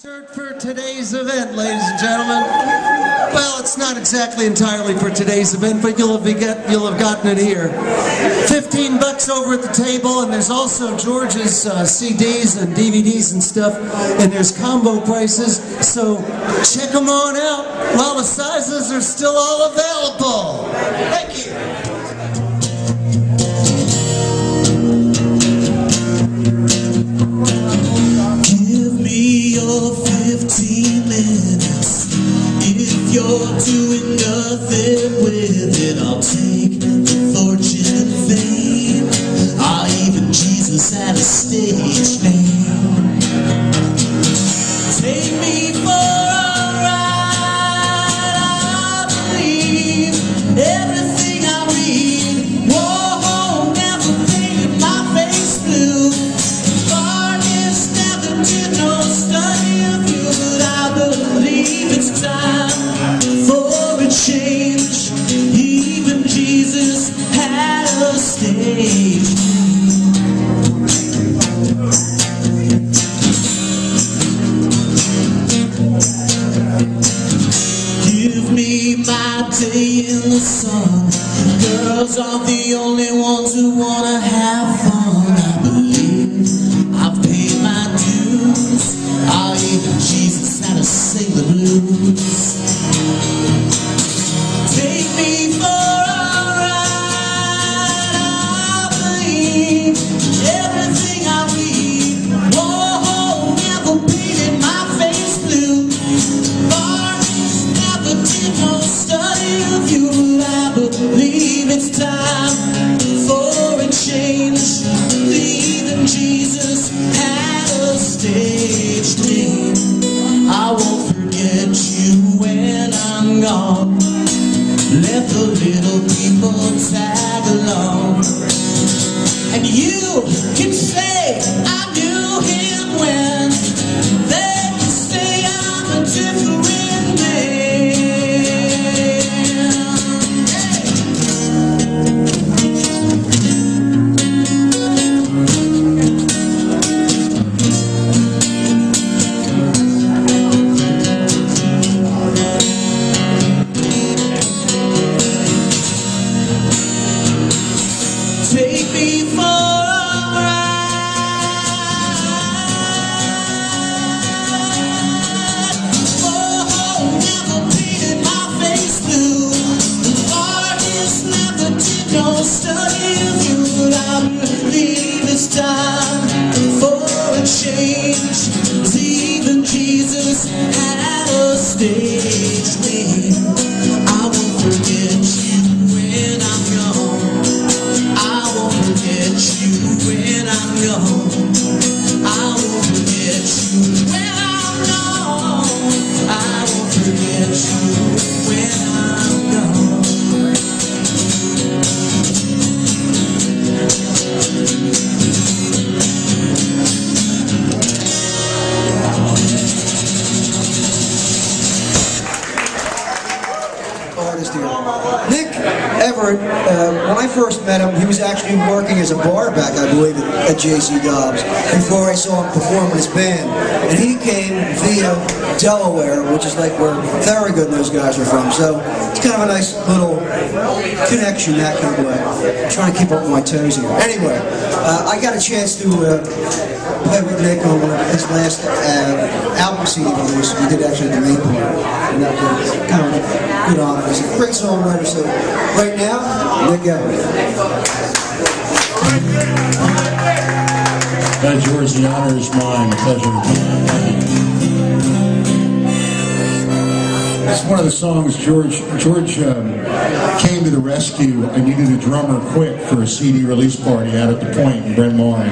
Shirt for today's event, ladies and gentlemen. Well, it's not exactly entirely for today's event, but you'll have gotten it here. $15 over at the table, and there's also George's CDs and DVDs and stuff, and there's combo prices, so check them on out while the sizes are still all available. Thank you. Your 15 minutes. If you're doing nothing with it, I'll take the fortune and fame. Even Jesus had a stage name. Take me for a ride. I believe everything I read. Whoa, never painted my face blue. Darkness never did no study of you, but I believe it's time for a change. Even Jesus had a stage. Give me my day in the sun. Girls are the only ones who wanna have fun. I believe I've paid my dues. Even Jesus had to sing the blues. Take me for a ride. I believe everything I read. Whoa, never painted my face blue. Barnes never did no study of you, but I believe it's time for a change. Even Jesus had a stage name. I won't forget you when I'm gone. Let the little people tag along. And you can say I knew him when they can say I'm a different man. Take me for a ride. Oh, never painted my face blue. The artist never did no study of you, but I believe it's time for a change. 'Cause even Jesus had a stage name. I won't forget you when I'm gone. I won't forget you when I'm gone. I won't forget you when I'm gone. I won't forget you when I'm gone. Artist here. Nick Everett, when I first met him, he was actually working as a bar back, I believe, at J.C. Dobbs, before I saw him perform with his band. And he came via Delaware, which is like where Thorogood and those guys are from. So it's kind of a nice little connection that kind of way. I'm trying to keep up with my toes here. Anyway, I got a chance to play with Nick on his last album CD release. We did actually the main part, and that was kind of a good honor. He's a great songwriter. So right now, Nick Everett. George, the honor is mine. The pleasure. It's one of the songs George came to the rescue. I needed a drummer quick for a CD release party out at the Point in Bryn Mawr.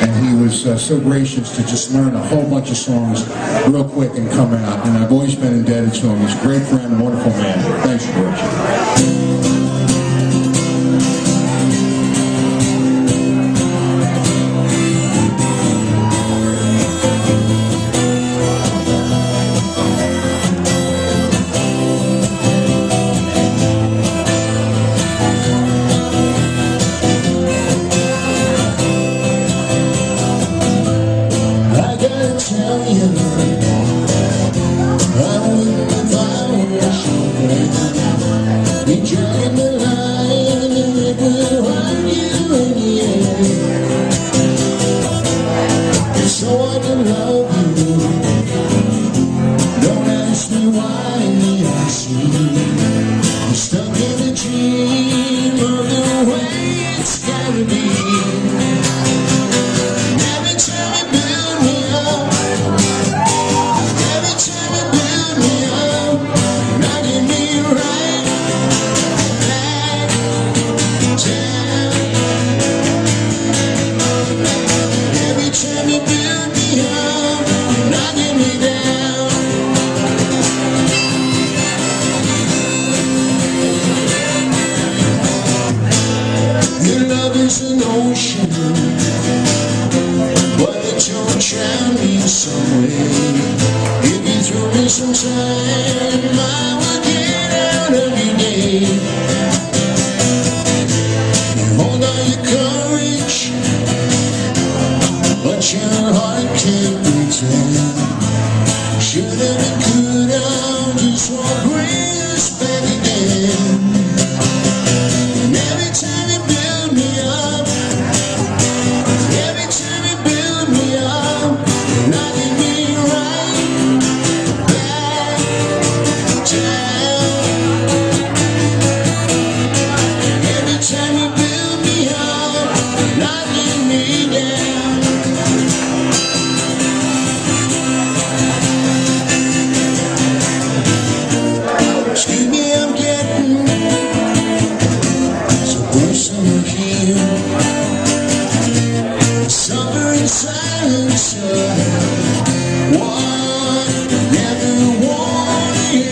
And he was so gracious to just learn a whole bunch of songs real quick and come out. And I've always been indebted to him. He's a great friend, wonderful man. Thanks, George. I gotta tell you. why I see I'm stuck in a dream of the way it's gotta be. Every time you build me up, every time you build me up, knocking me right back down. Every time you build me up, knocking me down. Your love is an ocean, but it don't drown me some way. If you throw me some time, I will get out every day. You hold on your courage, but your heart can't pretend. Sure that it could, I'll just walk race back again. And every time you build me up, every time you build me up, knocking me right back down. Every time you build me up, knocking me down. Excuse me, I'm getting so personal here. Summer in silence, one never wanted.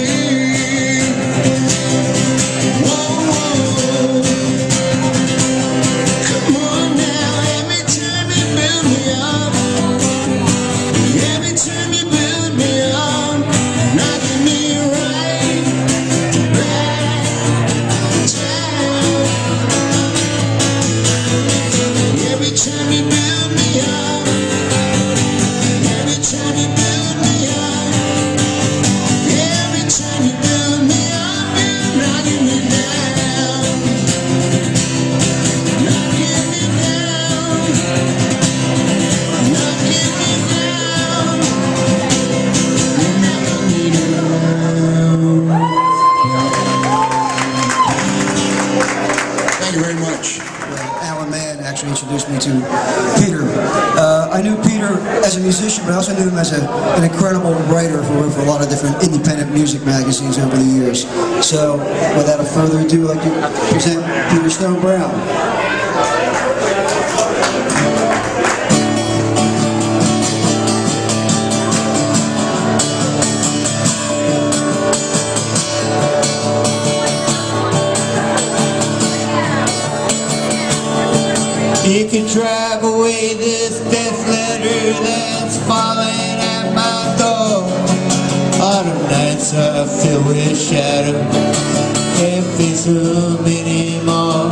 Whoa, come on now, every time you build me up, every time you build me up, knocking me right back down. Every time you build me up, every time you build me up, every time you build me up, you're knocking me down, knocking me down, knocking me down, knocking me down. Thank you very much. Alan Mann actually introduced me to Peter. I knew Peter as a musician, but I also knew him as an incredible writer who wrote for a lot of different independent music magazines over the years. So, without further ado, I'd like to present Peter Stone Brown. You can drive away this death letter that's falling at my door. Autumn nights are filled with shadow, can't face them anymore.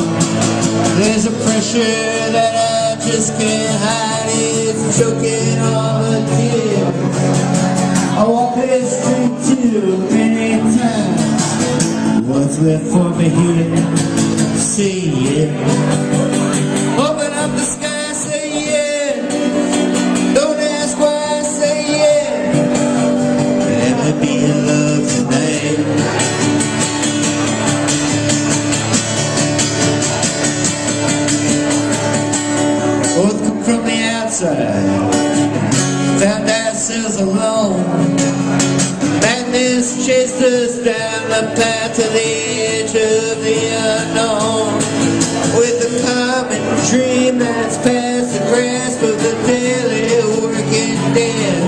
There's a pressure that I just can't hide, it's choking all the tears. I walk this street too many times. What's left for me here? See it. Open up the sky, say yeah. Don't ask why, say yeah. Let me be in love tonight. Both come from the outside, found ourselves alone. Madness chased us down the path to the edge of the unknown. With a common dream that's past the grasp of the daily working dead.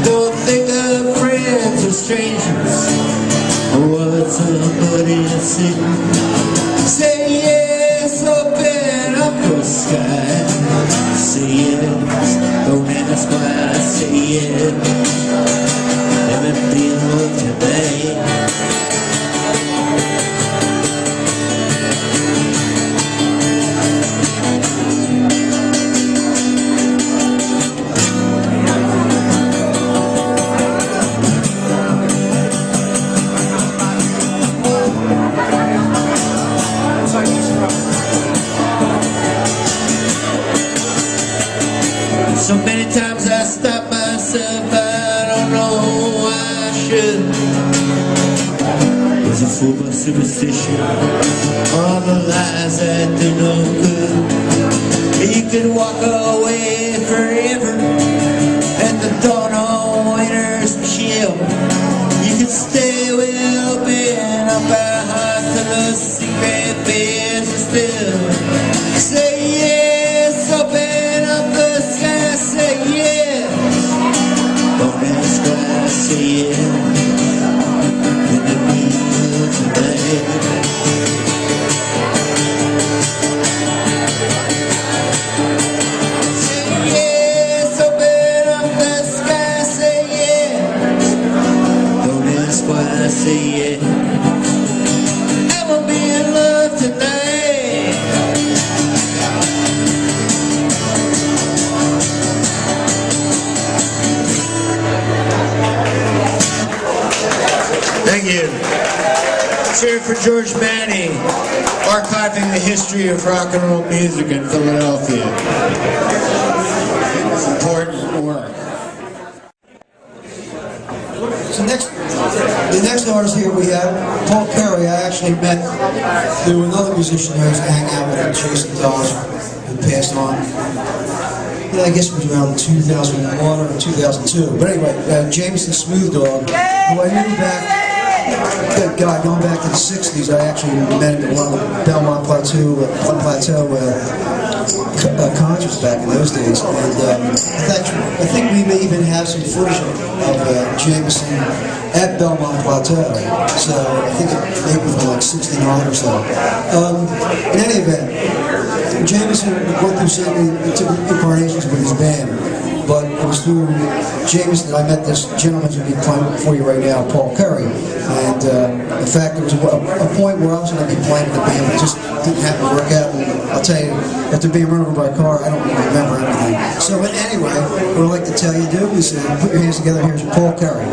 Don't think of friends or strangers, or what somebody said. Say yes, open up the sky. Say yes, don't ask why. Say yes, let me be in love tonight. So many times I stop myself, I don't know I should. Was a fool by superstition, all the lies that do no good. You could walk away forever at the dawn of winter's chill. You could stay with open up our hearts to the secret vision still. Say yes, open up the sky, say yes. Don't ask why, say yes. In the middle of the night. Say it, I will be in love tonight. Thank you. Let's hear it for George Manning, archiving the history of rock and roll music in Philadelphia. It's important work. So the next artist here we have, Paul Curry. I actually met through another musician who used to hang out with, Jason Dobbs, who passed on. Yeah, I guess it was around 2001 or 2002. But anyway, Jameson Smooth Dog, who I knew back, that guy going back to the 60s. I actually met him at one of the Belmont Plateau concerts back in those days. And I think we may even have some footage of Jameson at Belmont Plateau. So I think it maybe from like 69 or so. In any event, Jameson went through so many incarnations with his band. But it was through Jameson that I met this gentleman who'll be playing for you right now, Paul Curry. And in fact, there was a point where I was going to be playing with the band, but it just didn't happen to work out. And I'll tell you, after being run over by a car, I don't really remember anything. So, but anyway, what I'd like to tell you to do is put your hands together. Here's Paul Curry.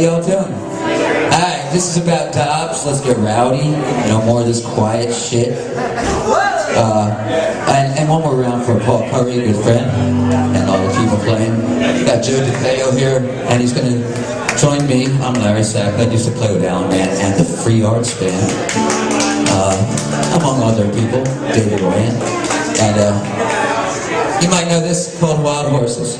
y'all doing? Alright, this is about Dobbs. Let's get rowdy. No more of this quiet shit. And one more round for Paul Curry, a good friend, and all the people playing. We got Joe DeFeo here, and he's going to join me. I'm Larry Sack. I used to play with Alan Mann and the Free Arts Band, among other people, David Rand. And you might know this called Wild Horses.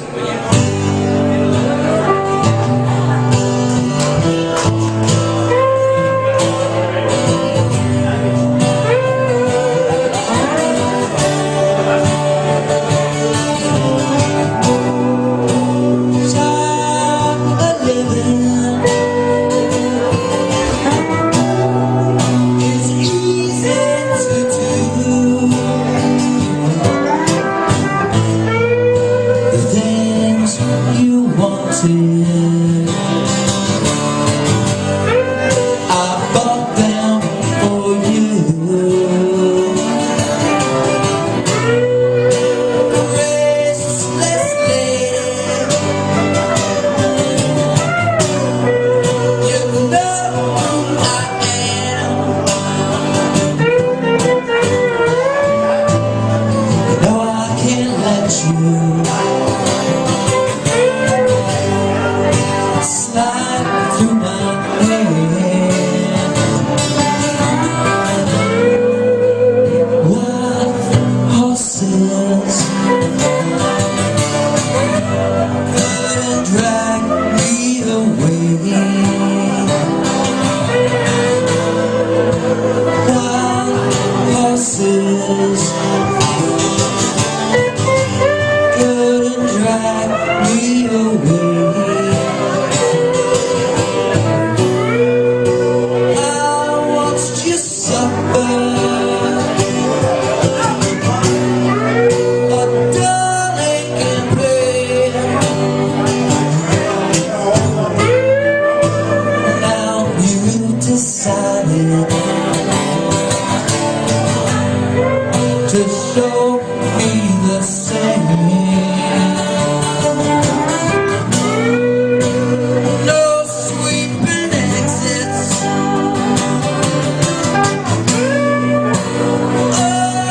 To show me the same. No sweeping exits.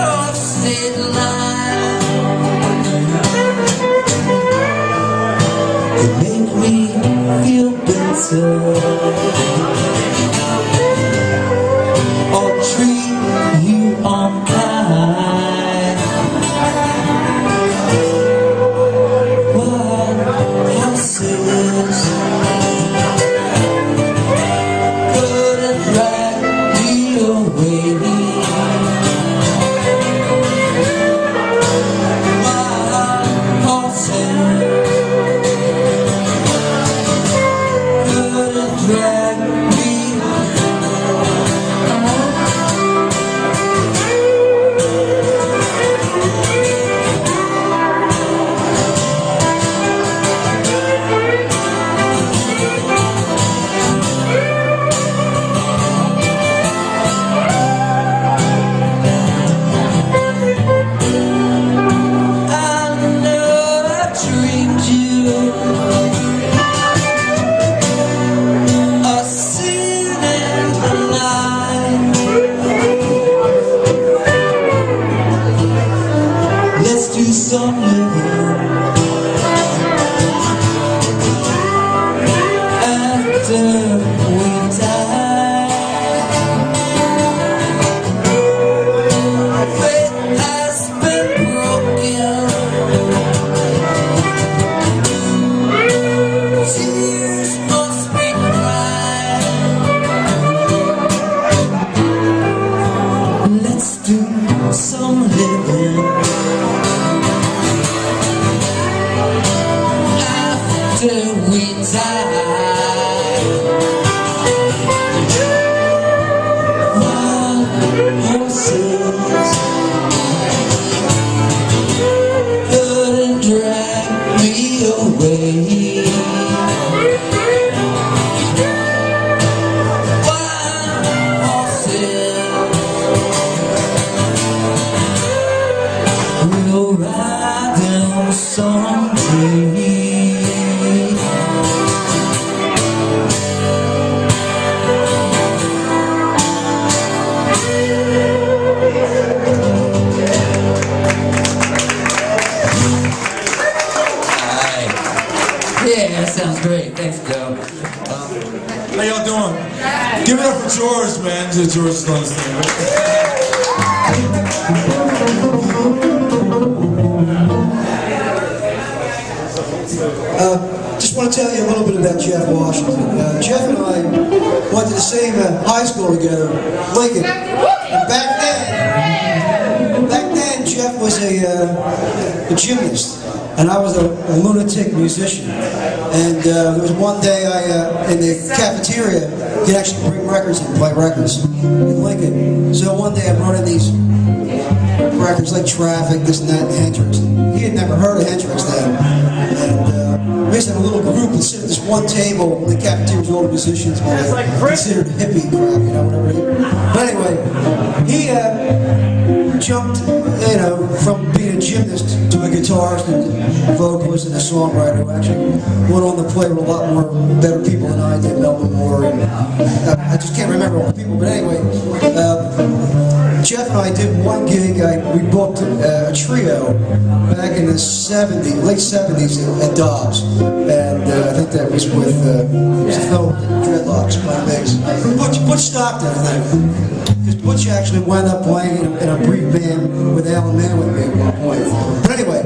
Off state line. You make me feel better. Or treat you unkind. What else is couldn't drag me away? My horses couldn't drag me some living after we die. Faith has been broken. Tears must be cried. Let's do some living till we die. Wild horses couldn't drag me away. Wild horses will ride them someday. Yeah, that sounds great. Thanks, Joe. How y'all doing? Give it up for George, man. George is on the stage. Just want to tell you a little bit about Jeff Washington. Jeff and I went to the same high school together, Lincoln. And back then, Jeff was a gymnast, and I was a lunatic musician. And there was one day in the cafeteria, you could actually bring records and play records in Lincoln. So one day I'm running these records like Traffic, this and that, and Hendrix. He had never heard of Hendrix then. And we used to have a little group and sit at this one table in the cafeteria with all the musicians, considered hippie crap, you know, whatever. But anyway, he jumped, you know, from being a gymnast to a guitarist and a vocalist and a songwriter who actually went on to play with a lot more better people than I did, Melvin Moore, and I just can't remember all the people, but anyway, Jeff and I did one gig. We booked a trio back in the late 70s at Dobbs, and I think that was with was a fellow with dreadlocks playing bass. Butch Stockton, I think. Because Butch actually wound up playing in a brief band with Alan Mann with me at one point. But anyway,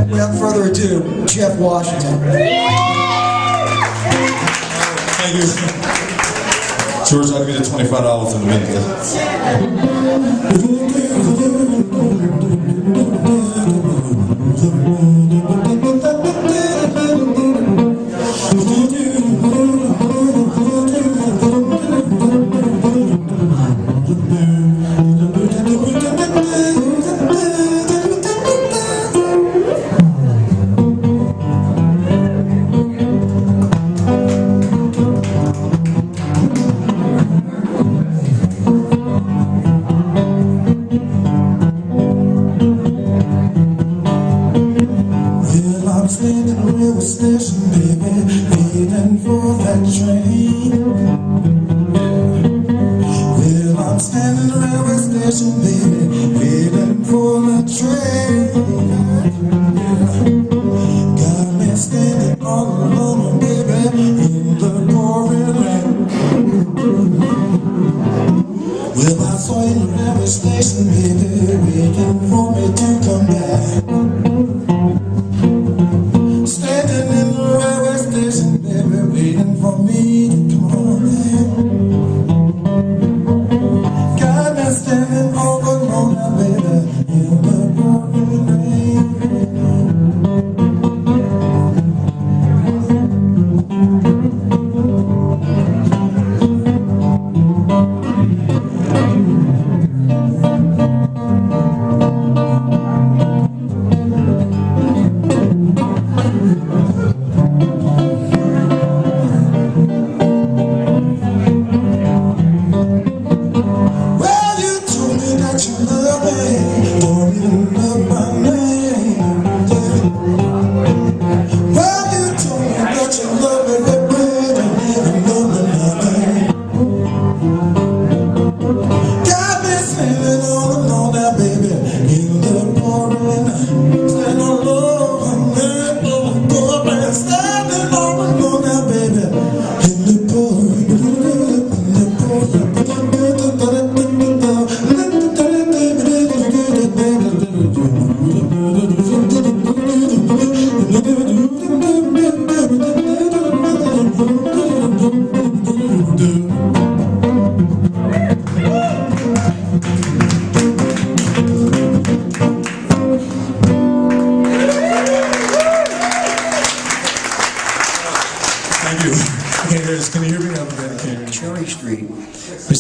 without further ado, Jeff Washington. Thank you. George, I'll give you the $25 in a minute.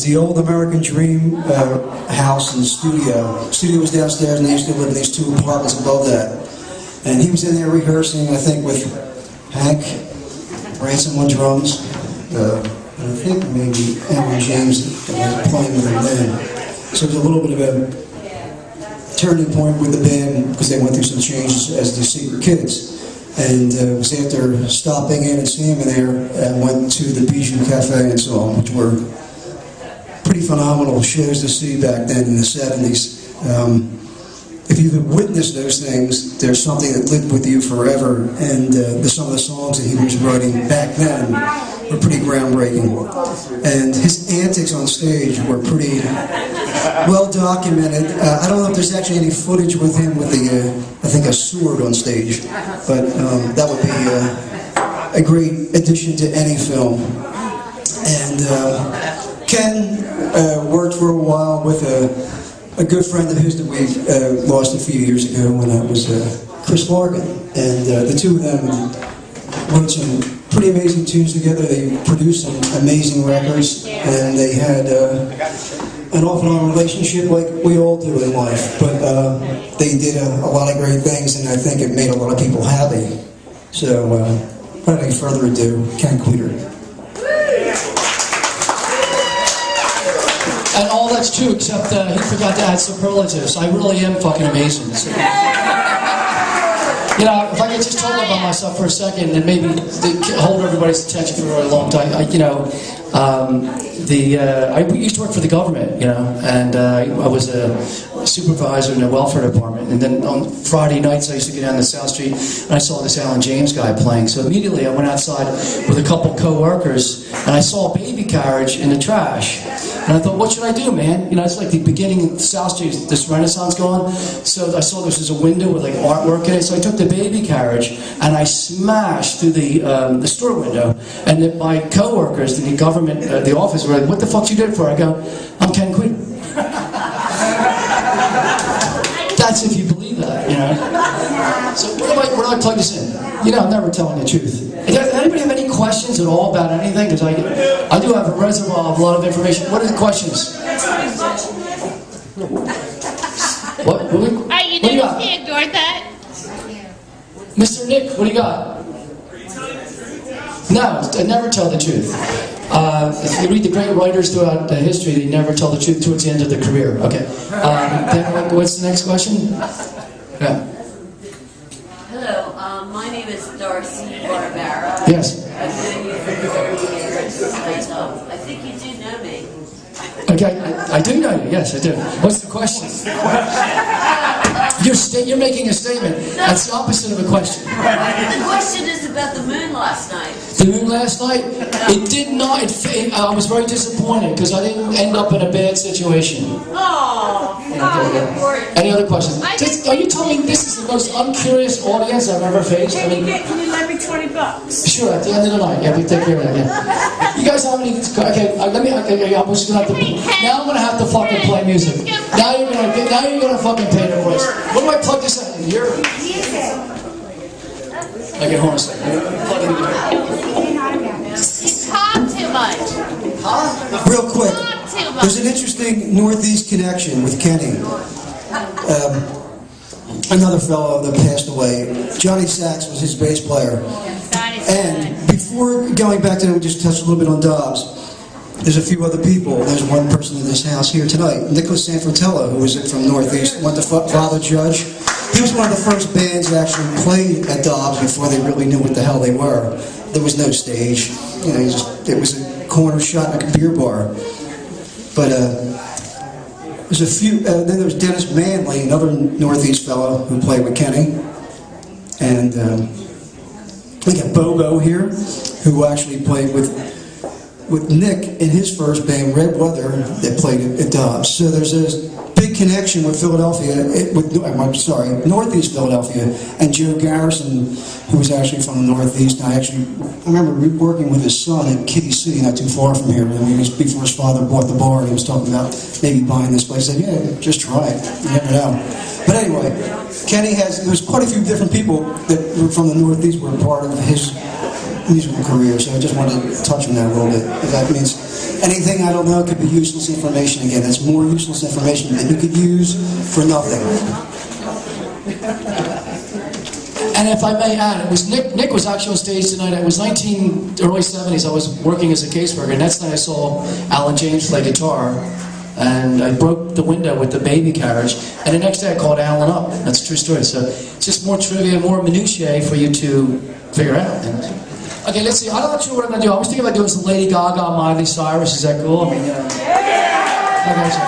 The old American Dream house and studio. The studio was downstairs, and they used to live in these two apartments above that. And he was in there rehearsing, I think, with Hank Ransom on drums, and I think maybe Alan James was playing with him then. So it was a little bit of a turning point with the band because they went through some changes as the Secret Kids. And it was after stopping in and seeing him there, and went to the Bijou Cafe and so on, which were pretty phenomenal shows to see back then in the 70s. if you've witnessed those things, there's something that lived with you forever. And some of the songs that he was writing back then were pretty groundbreaking. And his antics on stage were pretty well documented. I don't know if there's actually any footage with him with I think a sword on stage, but that would be a great addition to any film. And Ken worked for a while with a good friend of his that we lost a few years ago, when that was Chris Larkin. And the two of them wrote some pretty amazing tunes together. They produced some amazing records, and they had an off-and-on relationship like we all do in life. But they did a lot of great things, and I think it made a lot of people happy. So, without any further ado, Ken Queter. And all that's true, except he forgot to add superlatives. I really am fucking amazing. So, you know, if I could just talk about myself for a second and maybe hold everybody's attention for a really long time. I used to work for the government, you know, and I was a supervisor in the welfare department. And then on Friday nights, I used to get down to South Street, and I saw this Alan James guy playing. So immediately, I went outside with a couple co-workers, and I saw a baby carriage in the trash. And I thought, what should I do, man? You know, it's like the beginning of South Street, this Renaissance going on. So I saw this was a window with like artwork in it. So I took the baby carriage and I smashed through the store window. And then my co-workers in the government, the office, were like, what the fuck you did it for? I go, I'm Ken Queter. That's if you believe that, you know. So where do I plug this in? You know, I'm never telling the truth. Does anybody have any questions at all about anything? Because I do have a reservoir of a lot of information. What are the questions? What do you got? He ignored that. Mr. Nick, what do you got? No, I never tell the truth. If you read the great writers throughout the history, they never tell the truth towards the end of their career. Okay. Then what's the next question? Yeah. Hello, my name is Darcy Barbara. Yes. I've known you for 30 years, and I think you do know me. Okay, I do know you. Yes, I do. What's the question? You're making a statement. That's the opposite of a question. The question is about the moon last night. The moon last night? It did not. I was very disappointed because I didn't end up in a bad situation. Oh, Any other questions? Are you telling me this is the most uncurious audience I've ever faced? Can you lend me $20? Sure, at the end of the night. Yeah, we take care of that. Yeah. You guys have any? Okay, let me. Okay, I'm just gonna have to. Now I'm gonna have to fucking play music. Now you're gonna fucking pay the price. What do I plug this in here? Okay, hold on a second. Plug it in here. You talk too much. Huh? Real quick, Talk too much. there's an interesting Northeast connection with Kenny. Another fellow that passed away, Johnny Sachs, was his bass player. And before going back to, we just touched a little bit on Dobbs, there's a few other people. There's one person in this house here tonight, Nicholas Sanfratello, who was from Northeast, went to Father Judge. He was one of the first bands that actually played at Dobbs before they really knew what the hell they were. There was no stage. You know, it was a corner shot in a beer bar. But there's a few. Then there was Dennis Manley, another Northeast fellow who played with Kenny, and we got Bobo here, who actually played with Nick in his first band, Red Weather, that played at Dobbs. So there's a big connection with Philadelphia, Northeast Philadelphia, and Joe Garrison, who was actually from the Northeast. I remember working with his son in Kitty City, not too far from here. Before his father bought the bar, and he was talking about maybe buying this place. I said, yeah, just try it. You never know. But anyway, Kenny there's quite a few different people that were from the Northeast were part of his musical career, so I just wanted to touch on that a little bit. That means anything I don't know could be useless information. Again, that's more useless information that you could use for nothing. And if I may add, it was Nick was actually on stage tonight. It was early 70s. I was working as a caseworker, and that's when I saw Alan James play guitar. And I broke the window with the baby carriage. And the next day I called Alan up. That's a true story. So it's just more trivia, more minutiae for you to figure out. Okay, let's see. I'm not sure what I'm going to do. I was thinking about doing some Lady Gaga, Miley Cyrus. Is that cool? I mean, you know. Okay, so.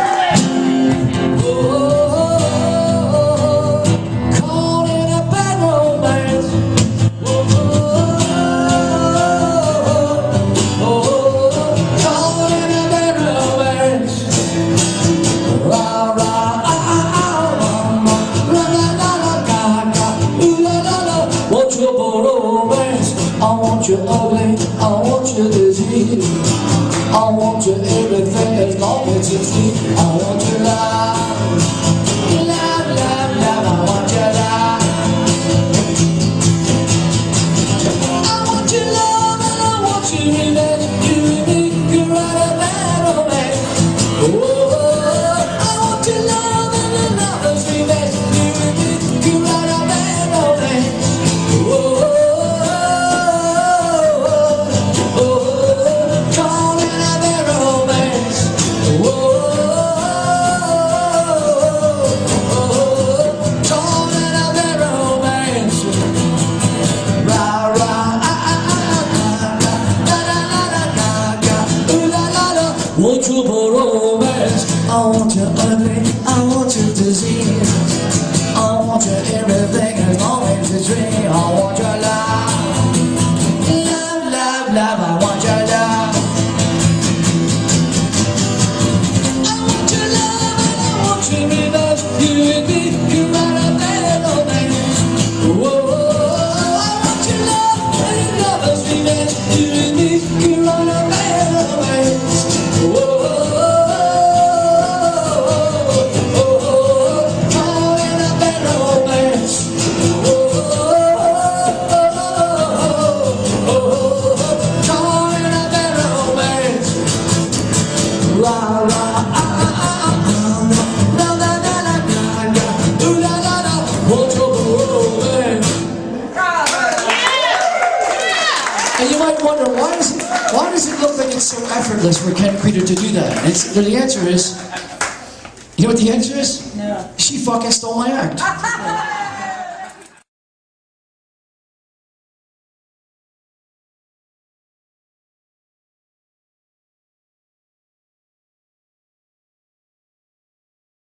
for romance. I want you ugly, I want you disease. I want you everything as long as it's sweet. I want you love, love, love, love. I want you love. I want your love and I want your revenge. You and me can write a bad romance. Oh, I want your love and a lover's revenge. You and me can write a bad romance. Oh, call it a bad romance. Call it a bad romance. Rah, rah, ooh la la la. Want you for romance. I want you ugly, I want you disease. I want you everything as long as it's real. I want your love, love, love, love. I want your love. I want your love and I want your revenge. You and me can write a bad romance. Whoa, I want your love and your lover's revenge. You and me can write a bad romance. Whoa, call it a bad romance. Call it a bad romance. Rah, rah, la la la la la, ooh la la la. Want you for romance. And you might wonder, why does it look like it's so effortless for Ken Creeder to do that? And the answer is, you know what the answer is? No. She fucking stole my act.